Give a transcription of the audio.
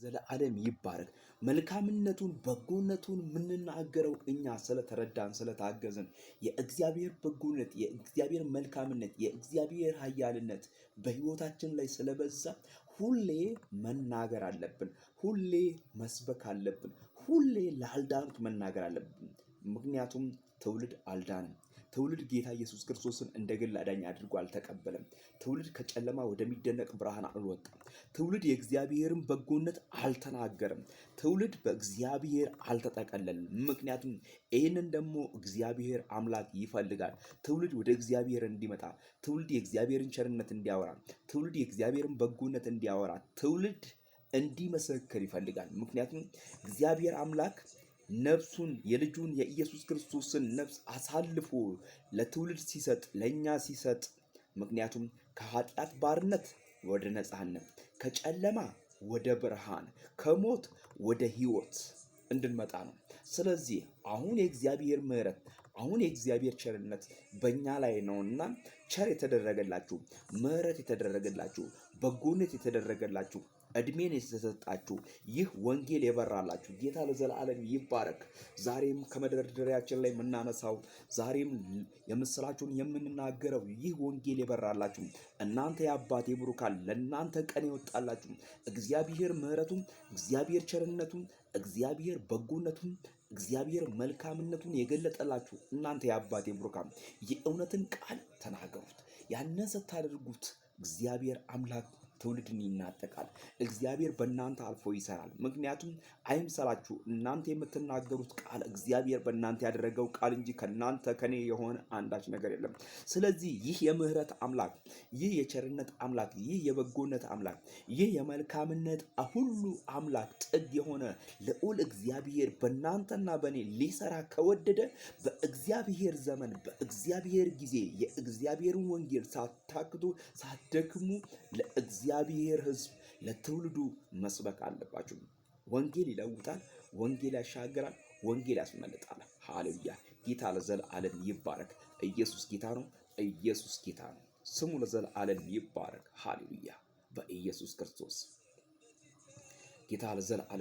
ዘለዓለም ይባረክ። መልካምነቱን በጎነቱን የምንናገረው እኛ ስለተረዳን ስለታገዝን የእግዚአብሔር በጎነት የእግዚአብሔር መልካምነት የእግዚአብሔር ኃያልነት በሕይወታችን ላይ ስለበዛ ሁሌ መናገር አለብን። ሁሌ መስበክ አለብን። ሁሌ ላልዳኑት መናገር አለብን። ምክንያቱም ትውልድ አልዳንም። ትውልድ ጌታ ኢየሱስ ክርስቶስን እንደ ግል አዳኝ አድርጎ አልተቀበለም። ትውልድ ከጨለማ ወደሚደነቅ ብርሃን አልወጣም። ትውልድ የእግዚአብሔርን በጎነት አልተናገረም። ትውልድ በእግዚአብሔር አልተጠቀለለም። ምክንያቱም ይህንን ደግሞ እግዚአብሔር አምላክ ይፈልጋል። ትውልድ ወደ እግዚአብሔር እንዲመጣ፣ ትውልድ የእግዚአብሔርን ቸርነት እንዲያወራ፣ ትውልድ የእግዚአብሔርን በጎነት እንዲያወራ፣ ትውልድ እንዲመሰክር ይፈልጋል። ምክንያቱም እግዚአብሔር አምላክ ነፍሱን የልጁን የኢየሱስ ክርስቶስን ነፍስ አሳልፎ ለትውልድ ሲሰጥ ለኛ ሲሰጥ ምክንያቱም ከኃጢአት ባርነት ወደ ነፃነት ከጨለማ ወደ ብርሃን ከሞት ወደ ሕይወት እንድንመጣ ነው። ስለዚህ አሁን የእግዚአብሔር ምሕረት አሁን የእግዚአብሔር ቸርነት በእኛ ላይ ነውና ቸር የተደረገላችሁ ምሕረት የተደረገላችሁ በጎነት የተደረገላችሁ እድሜን የተሰጣችሁ ይህ ወንጌል የበራላችሁ ጌታ ለዘላለም ይባረክ። ዛሬም ከመደርደሪያችን ላይ የምናነሳው ዛሬም የምስራችሁን የምንናገረው ይህ ወንጌል የበራላችሁ እናንተ የአባቴ ብሩካን ለእናንተ ቀን ይወጣላችሁ እግዚአብሔር ምሕረቱን እግዚአብሔር ቸርነቱን እግዚአብሔር በጎነቱን እግዚአብሔር መልካምነቱን የገለጠላችሁ እናንተ የአባቴ ብሩካን የእውነትን ቃል ተናገሩት። ያንን ስታደርጉት እግዚአብሔር አምላክ ትውልድን ይናጠቃል። እግዚአብሔር በእናንተ አልፎ ይሰራል። ምክንያቱም አይምሰላችሁ እናንተ የምትናገሩት ቃል እግዚአብሔር በእናንተ ያደረገው ቃል እንጂ ከኔ የሆነ አንዳች ነገር የለም። ስለዚህ ይህ የምህረት አምላክ ይህ የቸርነት አምላክ ይህ የበጎነት አምላክ ይህ የመልካምነት ሁሉ አምላክ ጥግ የሆነ ልዑል እግዚአብሔር በእናንተና በእኔ ሊሰራ ከወደደ በእግዚአብሔር ዘመን በእግዚአብሔር ጊዜ የእግዚአብሔርን ወንጌል ሳታክቱ ሳትደክሙ ለእግዚአብሔር ሕዝብ ለትውልዱ መስበክ አለባችሁ። ወንጌል ይለውጣል። ወንጌል ያሻግራል። ወንጌል ያስመልጣል። ሃሌሉያ! ጌታ ለዘላለም ይባረክ። ኢየሱስ ጌታ ነው። ኢየሱስ ጌታ ነው። ስሙ ለዘላለም ይባረክ። ሃሌሉያ! በኢየሱስ ክርስቶስ ጌታ ለዘላለም